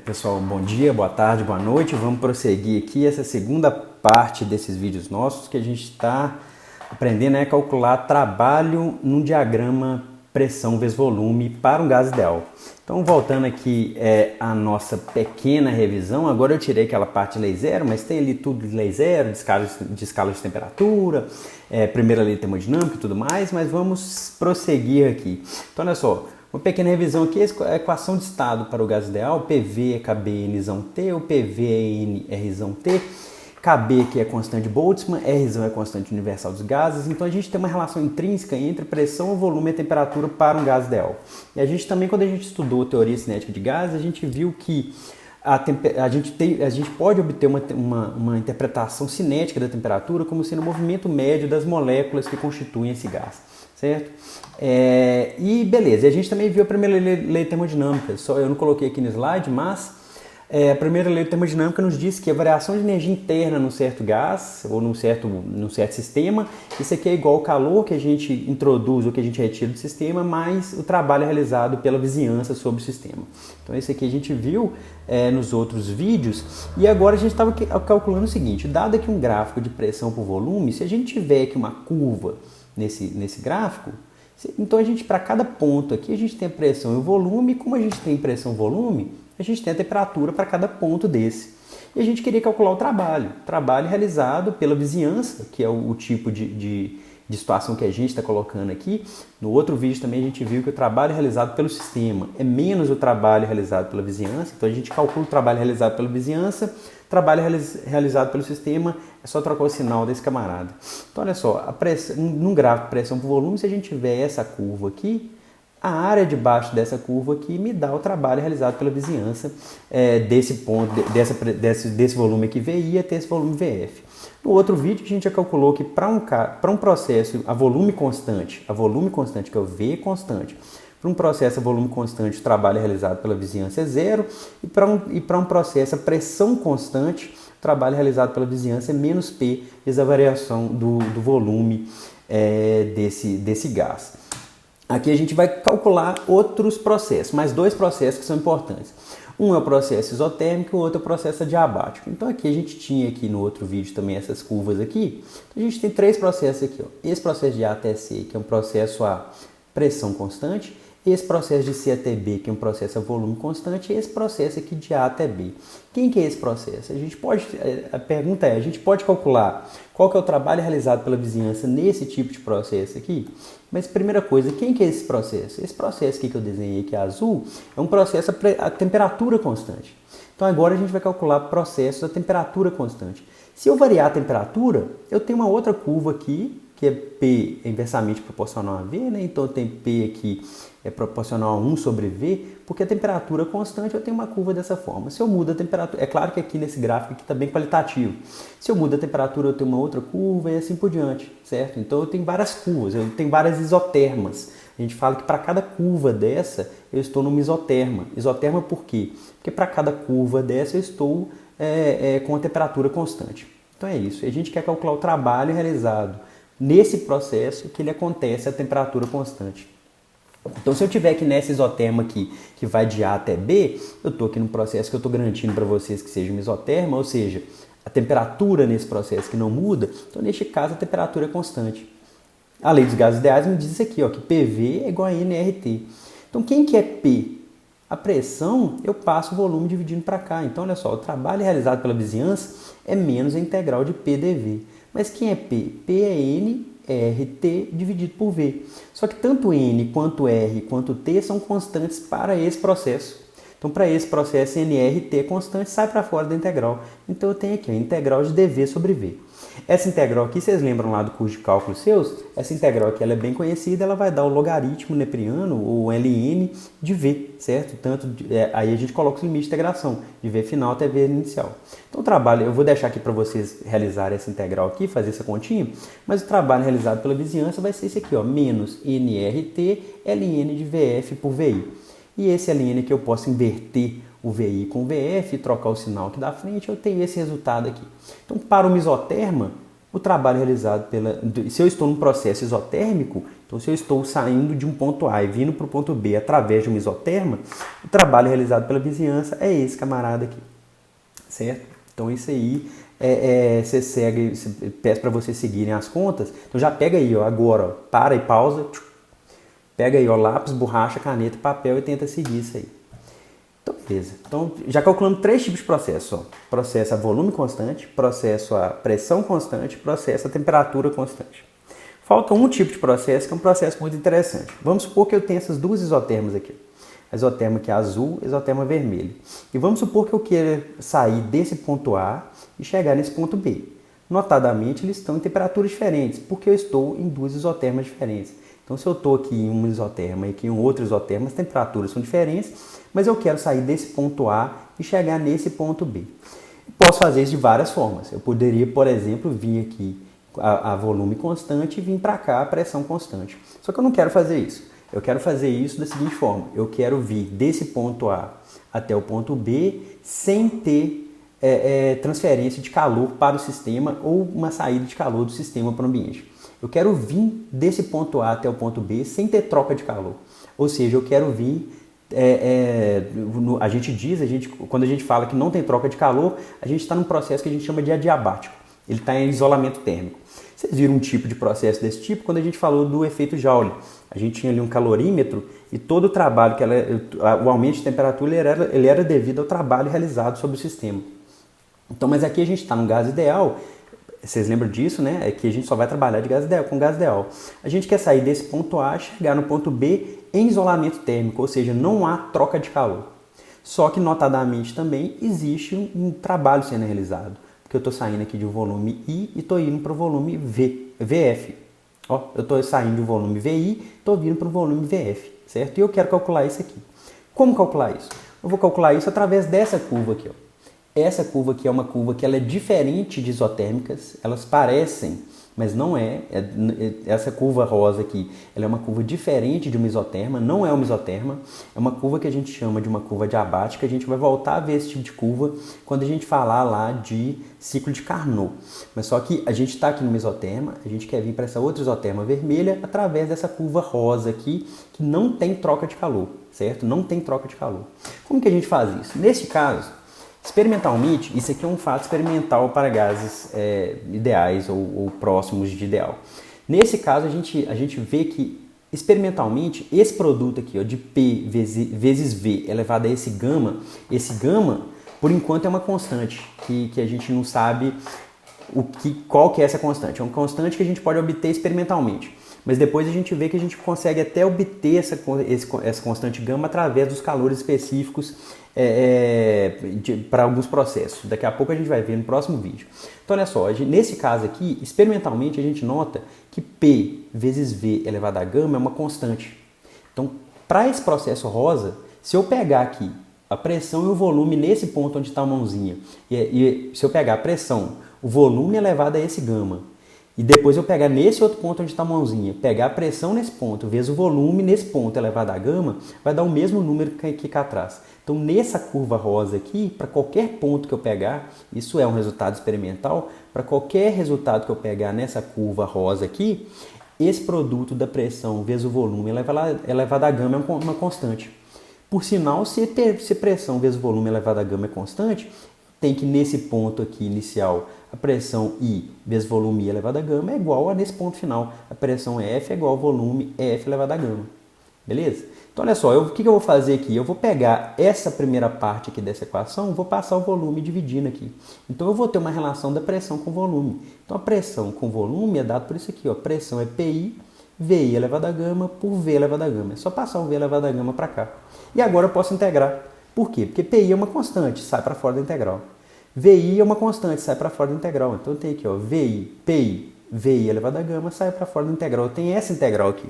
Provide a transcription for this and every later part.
Pessoal, bom dia, boa tarde, boa noite. Vamos prosseguir aqui essa segunda parte desses vídeos nossos que a gente está aprendendo a calcular trabalho num diagrama pressão vezes volume para um gás ideal. Então, voltando aqui a nossa pequena revisão, agora eu tirei aquela parte de lei zero, mas tem ali tudo de lei zero, de escala de temperatura, primeira lei de termodinâmica e tudo mais, mas vamos prosseguir aqui. Então, olha só. Uma pequena revisão aqui, a equação de estado para o gás ideal, PV é KBNT, o PV é NRT, KB que é constante de Boltzmann, R é constante universal dos gases, então a gente tem uma relação intrínseca entre pressão, volume e temperatura para um gás ideal. E a gente também, quando a gente estudou teoria cinética de gases, a gente viu que a gente pode obter uma interpretação cinética da temperatura como sendo o movimento médio das moléculas que constituem esse gás, certo? E beleza, a gente também viu a primeira lei termodinâmica, só eu não coloquei aqui no slide, mas a primeira lei termodinâmica nos diz que a variação de energia interna num certo gás ou num certo sistema, isso aqui é igual ao calor que a gente introduz ou que a gente retira do sistema, mais o trabalho realizado pela vizinhança sobre o sistema. Então esse aqui a gente viu nos outros vídeos e agora a gente estava calculando o seguinte, dado aqui um gráfico de pressão por volume, se a gente tiver aqui uma curva nesse gráfico, então a gente, para cada ponto aqui, a gente tem a pressão e o volume, como a gente tem pressão e volume, a gente tem a temperatura para cada ponto desse. E a gente queria calcular o trabalho realizado pela vizinhança, que é o tipo de situação que a gente está colocando aqui. No outro vídeo também a gente viu que o trabalho realizado pelo sistema é menos o trabalho realizado pela vizinhança, então a gente calcula o trabalho realizado pela vizinhança, trabalho realizado pelo sistema, é só trocar o sinal desse camarada. Então olha só, num gráfico de pressão por volume, se a gente tiver essa curva aqui, a área debaixo dessa curva aqui me dá o trabalho realizado pela vizinhança desse ponto, desse volume aqui VI até esse volume VF. No outro vídeo a gente já calculou que para um processo a volume constante que é o V constante, para um processo a volume constante o trabalho realizado pela vizinhança é zero e para um processo a pressão constante o trabalho realizado pela vizinhança é menos P, vezes a variação do volume desse gás. Aqui a gente vai calcular outros processos, mais dois processos que são importantes. Um é o processo isotérmico e o outro é o processo adiabático. Então aqui a gente tinha aqui no outro vídeo também essas curvas aqui. Então, a gente tem três processos aqui. Ó. Esse processo de A até C, que é um processo a pressão constante. Esse processo de C até B, que é um processo a volume constante. E esse processo aqui de A até B. Quem que é esse processo? A pergunta é, a gente pode calcular qual que é o trabalho realizado pela vizinhança nesse tipo de processo aqui? Mas primeira coisa, quem que é esse processo? Esse processo aqui que eu desenhei aqui azul é um processo a temperatura constante. Então agora a gente vai calcular processos a temperatura constante. Se eu variar a temperatura, eu tenho uma outra curva aqui, que é P inversamente proporcional a V, né? Então eu tenho P aqui é proporcional a 1 sobre V, porque a temperatura constante eu tenho uma curva dessa forma. Se eu mudo a temperatura, é claro que aqui nesse gráfico aqui está bem qualitativo. Se eu mudo a temperatura eu tenho uma outra curva e assim por diante, certo? Então eu tenho várias curvas, eu tenho várias isotermas. A gente fala que para cada curva dessa eu estou numa isoterma. Isoterma por quê? Porque para cada curva dessa eu estou com a temperatura constante. Então é isso, a gente quer calcular o trabalho realizado nesse processo que ele acontece a temperatura constante. Então, se eu tiver aqui nessa isoterma aqui, que vai de A até B, eu estou aqui no processo que eu estou garantindo para vocês que seja uma isoterma, ou seja, a temperatura nesse processo que não muda, então neste caso a temperatura é constante. A lei dos gases ideais me diz aqui ó, que PV é igual a nRT. Então, quem que é P? A pressão, eu passo o volume dividindo para cá. Então, olha só, o trabalho realizado pela vizinhança é menos a integral de P dV. Mas quem é P? P é nRT dividido por V. Só que tanto N quanto R quanto T são constantes para esse processo. Então, para esse processo, nRT é constante, sai para fora da integral. Então, eu tenho aqui a integral de dV sobre V. Essa integral aqui, vocês lembram lá do curso de cálculo seus? Essa integral aqui ela é bem conhecida, ela vai dar o logaritmo nepriano, ou ln, de V, certo? Aí a gente coloca o limite de integração, de V final até V inicial. Então o trabalho, eu vou deixar aqui para vocês realizarem essa integral aqui, fazer essa continha, mas o trabalho realizado pela vizinhança vai ser esse aqui, ó, menos nRT ln de VF por VI. E esse ln aqui eu posso inverter o VI com o VF, trocar o sinal aqui da frente, eu tenho esse resultado aqui. Então, para uma isoterma, o trabalho realizado se eu estou num processo isotérmico, então se eu estou saindo de um ponto A e vindo para o ponto B através de uma isoterma, o trabalho realizado pela vizinhança é esse camarada aqui, certo? Então isso aí você segue, peço para vocês seguirem as contas, então já pega aí, ó, agora, ó, para e pausa, pega aí, ó, lápis, borracha, caneta, papel e tenta seguir isso aí. Então, beleza. Então, já calculando 3 tipos de processo. Ó. Processo a volume constante, processo a pressão constante, processo a temperatura constante. Falta um tipo de processo que é um processo muito interessante. Vamos supor que eu tenho essas duas isotermas aqui. A isoterma que é azul e a isoterma vermelha. E vamos supor que eu queira sair desse ponto A e chegar nesse ponto B. Notadamente, eles estão em temperaturas diferentes, porque eu estou em duas isotermas diferentes. Então, se eu estou aqui em uma isoterma e aqui em outra isoterma, as temperaturas são diferentes, mas eu quero sair desse ponto A e chegar nesse ponto B. Posso fazer isso de várias formas. Eu poderia, por exemplo, vir aqui a volume constante e vir para cá a pressão constante. Só que eu não quero fazer isso. Eu quero fazer isso da seguinte forma. Eu quero vir desse ponto A até o ponto B sem ter transferência de calor para o sistema ou uma saída de calor do sistema para o ambiente. Eu quero vir desse ponto A até o ponto B sem ter troca de calor. Ou seja, eu quero vir... quando a gente fala que não tem troca de calor, a gente está num processo que a gente chama de adiabático. Ele está em isolamento térmico. Vocês viram um tipo de processo desse tipo quando a gente falou do efeito Joule. A gente tinha ali um calorímetro e todo o trabalho, o aumento de temperatura, ele era devido ao trabalho realizado sobre o sistema. Então, mas aqui a gente está num gás ideal. Vocês lembram disso, né? É que a gente só vai trabalhar com gás ideal. A gente quer sair desse ponto A, chegar no ponto B em isolamento térmico, ou seja, não há troca de calor. Só que, notadamente, também existe um trabalho sendo realizado. Porque eu estou saindo aqui de um volume I e estou indo para o volume VF. Ó, eu estou saindo de um volume VI e estou vindo para o volume VF, certo? E eu quero calcular isso aqui. Como calcular isso? Eu vou calcular isso através dessa curva aqui, ó. Essa curva aqui é uma curva que ela é diferente de isotérmicas, elas parecem, mas não essa curva rosa aqui, ela é uma curva diferente de uma isoterma, não é uma isoterma, é uma curva que a gente chama de uma curva diabática. A gente vai voltar a ver esse tipo de curva quando a gente falar lá de ciclo de Carnot. Mas só que a gente está aqui numa isoterma, a gente quer vir para essa outra isoterma vermelha através dessa curva rosa aqui, que não tem troca de calor, certo? Não tem troca de calor. Como que a gente faz isso? Nesse caso, experimentalmente, isso aqui é um fato experimental para gases ideais ou próximos de ideal. Nesse caso, a gente vê que, experimentalmente, esse produto aqui, ó, de P vezes V elevado a esse gama, por enquanto, é uma constante, que a gente não sabe qual que é essa constante. É uma constante que a gente pode obter experimentalmente. Mas depois a gente vê que a gente consegue até obter essa constante gama através dos calores específicos para alguns processos. Daqui a pouco a gente vai ver no próximo vídeo. Então olha só, nesse caso aqui, experimentalmente a gente nota que P vezes V elevado a gama é uma constante. Então, para esse processo rosa, se eu pegar aqui a pressão e o volume nesse ponto onde está a mãozinha, e se eu pegar a pressão, o volume elevado a esse gama, e depois eu pegar nesse outro ponto onde está a mãozinha, pegar a pressão nesse ponto, vezes o volume nesse ponto elevado a gama, vai dar o mesmo número que aqui atrás. Então, nessa curva rosa aqui, para qualquer ponto que eu pegar, isso é um resultado experimental, para qualquer resultado que eu pegar nessa curva rosa aqui, esse produto da pressão vezes o volume elevado a gama é uma constante. Por sinal, se pressão vezes o volume elevado a gama é constante, tem que nesse ponto aqui inicial, a pressão I vezes volume I elevado a gama é igual a nesse ponto final. A pressão F é igual ao volume F elevado a gama. Beleza? Então, olha só, o que eu vou fazer aqui? Eu vou pegar essa primeira parte aqui dessa equação, vou passar o volume dividindo aqui. Então, eu vou ter uma relação da pressão com volume. Então, a pressão com volume é dada por isso aqui, ó. Pressão é PI, VI elevado a gama por V elevado a gama. É só passar o V elevado a gama para cá. E agora eu posso integrar. Por quê? Porque PI é uma constante, sai para fora da integral. VI é uma constante, sai para fora da integral. Então, eu tenho aqui, ó, VI, PI, VI elevado a gama, sai para fora da integral. Eu tenho essa integral aqui.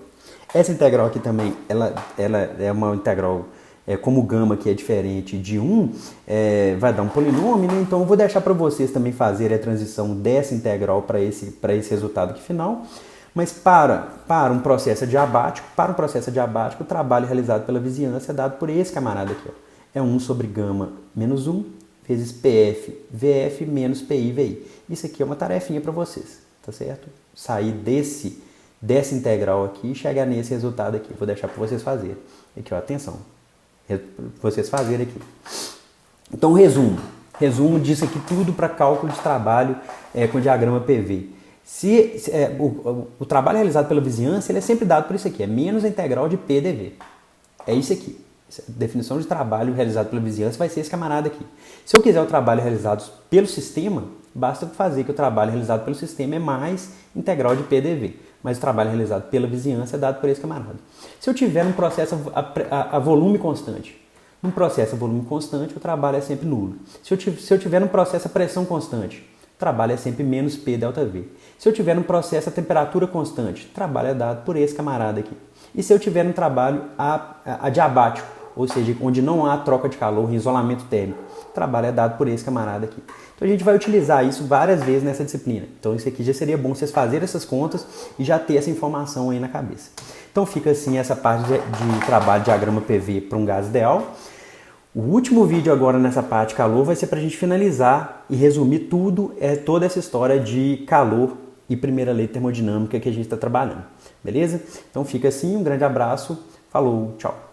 Essa integral aqui também, ela é uma integral, como gama que é diferente de 1, vai dar um polinômio, né? Então eu vou deixar para vocês também fazerem a transição dessa integral para esse resultado aqui final. Mas para um processo adiabático, o trabalho realizado pela vizinhança é dado por esse camarada aqui, ó. É 1 sobre gama menos 1 vezes PF, VF menos PI, VI. Isso aqui é uma tarefinha para vocês. tá certo? Sair dessa integral aqui e chegar nesse resultado aqui. Vou deixar para vocês fazerem. Aqui, ó, atenção. Vocês fazerem aqui. Então, resumo disso aqui tudo para cálculo de trabalho com diagrama PV. O trabalho realizado pela vizinhança ele é sempre dado por isso aqui, é menos a integral de PDV. É isso aqui. A definição de trabalho realizado pela vizinhança vai ser esse camarada aqui. Se eu quiser o trabalho realizado pelo sistema, basta fazer que o trabalho realizado pelo sistema é mais integral de PDV. Mas o trabalho realizado pela vizinhança é dado por esse camarada. Se eu tiver um processo a volume constante, num processo a volume constante, o trabalho é sempre nulo. Se eu tiver um processo a pressão constante, o trabalho é sempre menos P delta V. Se eu tiver um processo a temperatura constante, o trabalho é dado por esse camarada aqui. E se eu tiver um trabalho adiabático, ou seja, onde não há troca de calor, isolamento térmico, o trabalho é dado por esse camarada aqui. Então a gente vai utilizar isso várias vezes nessa disciplina. Então isso aqui já seria bom vocês fazerem essas contas e já ter essa informação aí na cabeça. Então fica assim essa parte de trabalho de diagrama PV para um gás ideal. O último vídeo agora nessa parte de calor vai ser para a gente finalizar e resumir toda essa história de calor e primeira lei termodinâmica que a gente está trabalhando. Beleza? Então fica assim, um grande abraço, falou, tchau!